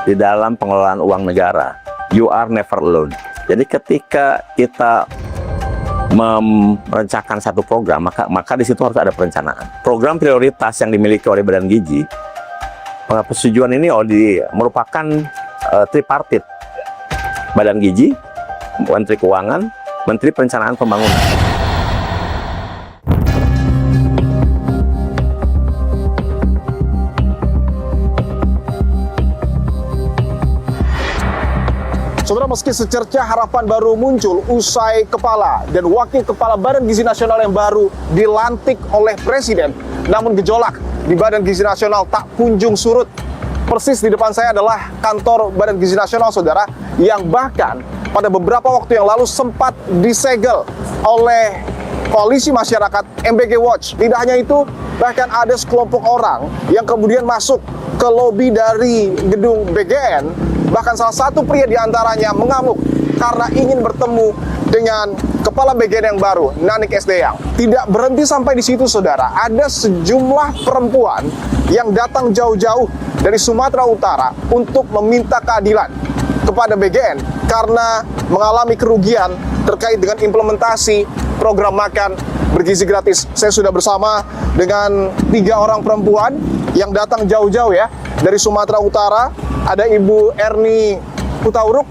di dalam pengelolaan uang negara. You are never alone. Jadi ketika kita merencanakan satu program, maka di situ harus ada perencanaan. Program prioritas yang dimiliki oleh Badan Gizi, persetujuan ini merupakan tripartit. Badan Gizi, Menteri Keuangan, Menteri Perencanaan Pembangunan. Saudara, meski secerca harapan baru muncul usai kepala dan wakil kepala Badan Gizi Nasional yang baru dilantik oleh Presiden, namun gejolak di Badan Gizi Nasional tak kunjung surut. Persis di depan saya adalah kantor Badan Gizi Nasional, saudara, yang bahkan pada beberapa waktu yang lalu sempat disegel oleh koalisi masyarakat MBG Watch. Tidak hanya itu, bahkan ada sekelompok orang yang kemudian masuk ke lobi dari gedung BGN. Bahkan salah satu pria di antaranya mengamuk karena ingin bertemu dengan kepala BGN yang baru, Nanik Sdeyang. Tidak berhenti sampai di situ, saudara. Ada sejumlah perempuan yang datang jauh-jauh dari Sumatera Utara untuk meminta keadilan kepada BGN karena mengalami kerugian terkait dengan implementasi program makan bergizi gratis. Saya sudah bersama dengan 3 orang perempuan yang datang jauh-jauh ya dari Sumatera Utara. Ada Ibu Erni Hutauruk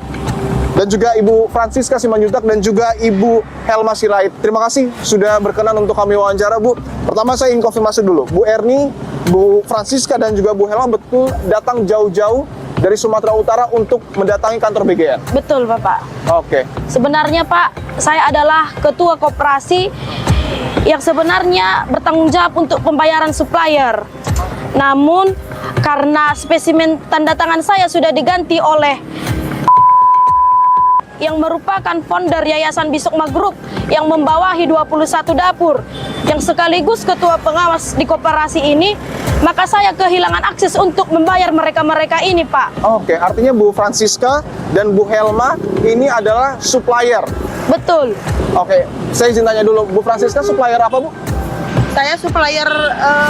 dan juga Ibu Francisca Simanjuntak dan juga Ibu Helma Sirait. Terima kasih sudah berkenan untuk kami wawancara, Bu. Pertama saya ingin konfirmasi dulu, Bu Erni, Bu Francisca dan juga Bu Helma betul datang jauh-jauh dari Sumatera Utara untuk mendatangi kantor BGN? Betul, Bapak. Oke. Sebenarnya, Pak, saya adalah ketua koperasi yang sebenarnya bertanggung jawab untuk pembayaran supplier. Namun, karena spesimen tanda tangan saya sudah diganti oleh yang merupakan founder Yayasan Bisukma Group yang membawahi 21 dapur, yang sekaligus ketua pengawas di koperasi ini, maka saya kehilangan akses untuk membayar mereka-mereka ini, Pak. Oke, artinya Bu Francisca dan Bu Helma ini adalah supplier? Betul. Oke, saya izin tanya dulu, Bu Francisca supplier apa, Bu? Saya supplier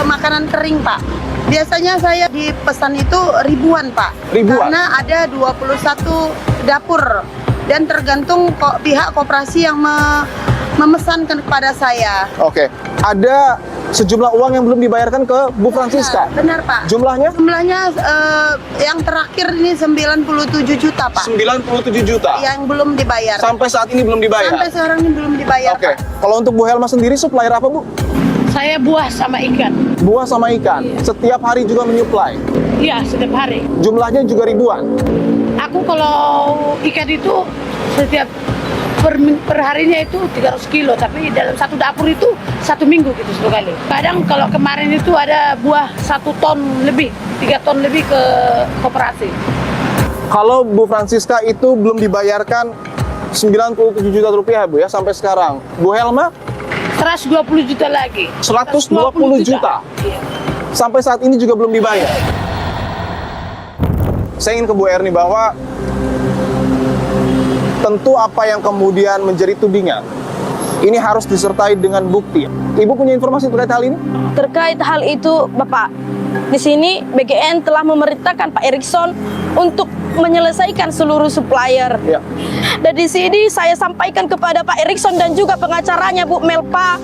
makanan kering, Pak. Biasanya saya dipesan itu ribuan, Pak. Ribuan? Karena ada 21 dapur. Dan tergantung pihak koperasi yang memesan kepada saya. Oke, ada sejumlah uang yang belum dibayarkan ke Bu Francisca? Benar, Pak. Jumlahnya? Jumlahnya yang terakhir ini 97 juta, Pak. 97 juta? Yang belum dibayar. Sampai saat ini belum dibayar? Sampai sekarang ini belum dibayar, Oke, Pak. kalau untuk Bu Helma sendiri supplier apa, Bu? Saya buah sama ikan. Buah sama ikan? Iya. Setiap hari juga menyuplai? Iya, setiap hari. Jumlahnya juga ribuan? Aku kalau ikan itu setiap per harinya itu 300 kilo, tapi dalam satu dapur itu 1 minggu gitu 1 kali. Kadang kalau kemarin itu ada buah 1 ton lebih, 3 ton lebih ke koperasi. Kalau Bu Francisca itu belum dibayarkan 97 juta rupiah, Bu ya, sampai sekarang. Bu Helma? 120 juta lagi. 120 juta? Iya. Sampai saat ini juga belum dibayar. Saya ingin ke Bu Erni bahwa tentu apa yang kemudian menjadi tudingan ini harus disertai dengan bukti. Ibu punya informasi terkait hal ini? Terkait hal itu, Bapak, di sini BGN telah memerintahkan Pak Erikson untuk menyelesaikan seluruh supplier. Ya. Dan di sini saya sampaikan kepada Pak Erikson dan juga pengacaranya Bu Melpa,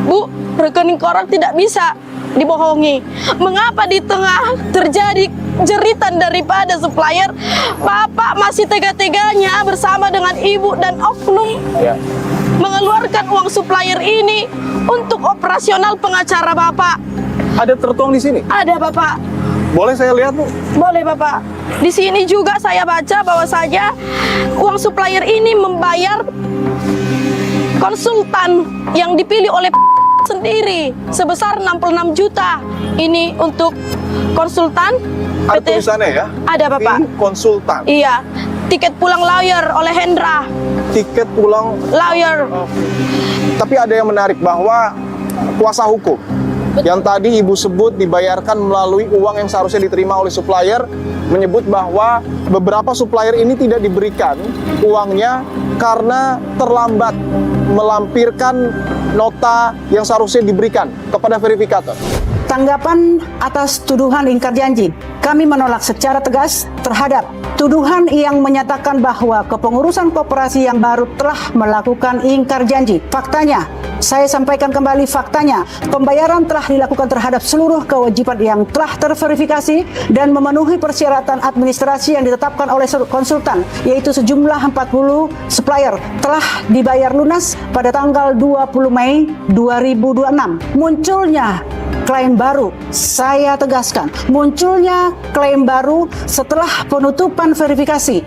Bu, rekening koran tidak bisa dibohongi. Mengapa di tengah terjadi jeritan daripada supplier, Bapak masih tega-teganya bersama dengan Ibu dan oknum mengeluarkan uang supplier ini untuk operasional pengacara Bapak? Ada tertuang di sini? Ada, Bapak. Boleh saya lihat, Bu? Boleh, Bapak. Di sini juga saya baca bahwa saja uang supplier ini membayar konsultan yang dipilih oleh sendiri sebesar 66 juta. Ini untuk konsultan Ada PT. tulisannya ya? Ada, Bapak. Tim konsultan. Iya. Tiket pulang lawyer oleh Hendra. Tiket pulang. Lawyer. Tapi ada yang menarik bahwa kuasa hukum yang tadi Ibu sebut dibayarkan melalui uang yang seharusnya diterima oleh supplier, menyebut bahwa beberapa supplier ini tidak diberikan uangnya karena terlambat melampirkan nota yang seharusnya diberikan kepada verifikator. Tanggapan atas tuduhan ingkar janji, kami menolak secara tegas terhadap tuduhan yang menyatakan bahwa kepengurusan koperasi yang baru telah melakukan ingkar janji. Faktanya, saya sampaikan kembali faktanya, pembayaran telah dilakukan terhadap seluruh kewajiban yang telah terverifikasi dan memenuhi persyaratan administrasi yang ditetapkan oleh konsultan, yaitu sejumlah 40 supplier telah dibayar lunas pada tanggal 20 Mei 2026. Munculnya klaim baru, saya tegaskan, munculnya klaim baru setelah penutupan verifikasi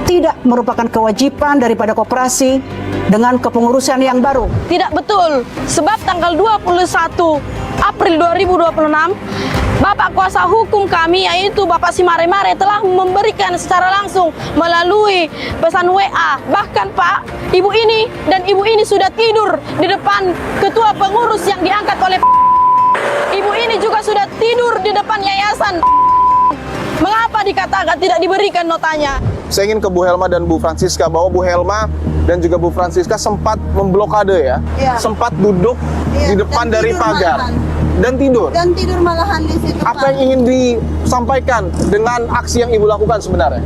tidak merupakan kewajiban daripada koperasi dengan kepengurusan yang baru. Tidak betul, sebab tanggal 21 April 2026, Bapak kuasa hukum kami yaitu Bapak Simare-Mare telah memberikan secara langsung melalui pesan WA. Bahkan Pak, ibu ini dan ibu ini sudah tidur di depan ketua pengurus yang diangkat oleh ibu ini juga sudah tidur di depan yayasan. Mengapa dikatakan tidak diberikan notanya? Saya ingin ke Bu Helma dan Bu Francisca, bahwa Bu Helma dan juga Bu Francisca sempat memblokade ya, Iya. sempat duduk Iya, di depan dan dari tidur pagar malahan. dan tidur. Dan tidur malahan di situ, Apa Pak. yang ingin disampaikan dengan aksi yang Ibu lakukan sebenarnya?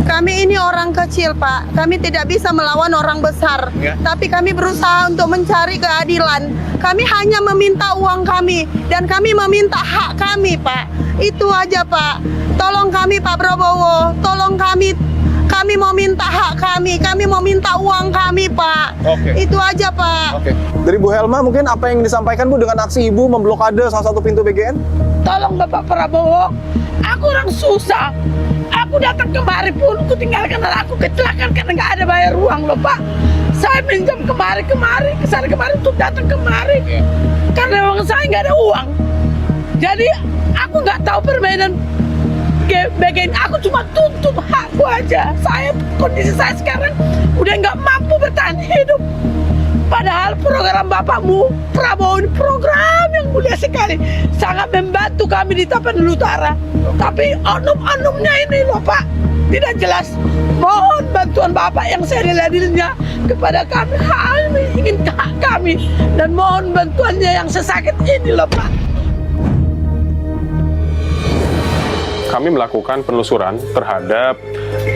Kami ini orang kecil, Pak. Kami tidak bisa melawan orang besar. Ya. Tapi kami berusaha untuk mencari keadilan. Kami hanya meminta uang kami. Dan kami meminta hak kami, Pak. Itu aja, Pak. Tolong kami, Pak Prabowo. Tolong kami. Kami mau minta hak kami. Kami mau minta uang kami, Pak. Oke. Itu aja, Pak. Oke. Dari Bu Helma, mungkin apa yang disampaikan Bu dengan aksi Ibu memblokade salah satu pintu BGN? Tolong Bapak Prabowo, aku orang susah. Aku datang kemari pun, aku tinggalkan anak aku kecelakaan karena nggak ada bayar uang loh Pak. Saya minjam kemari, kesana kemari untuk datang kemari. Karena uang saya nggak ada uang. Jadi aku nggak tahu permainan BGN. Aku cuma tuntut hakku aja. Kondisi saya sekarang udah nggak mampu bertahan hidup. Padahal program Bapakmu Prabowo ini program yang mulia sekali, sangat membantu kami di Tapanuli Utara. Tapi oknum-oknumnya ini loh Pak, tidak jelas. Mohon bantuan Bapak yang seadil-adilnya kepada kami. Kami ingin hak kami dan mohon bantuannya yang sesakit ini loh Pak. Kami melakukan penelusuran terhadap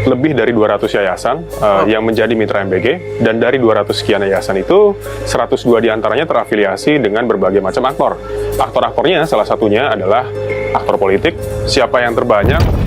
lebih dari 200 yayasan yang menjadi mitra MBG, dan dari 200 sekian yayasan itu 102 diantaranya terafiliasi dengan berbagai macam aktor. Aktor-aktornya salah satunya adalah aktor politik. Siapa yang terbanyak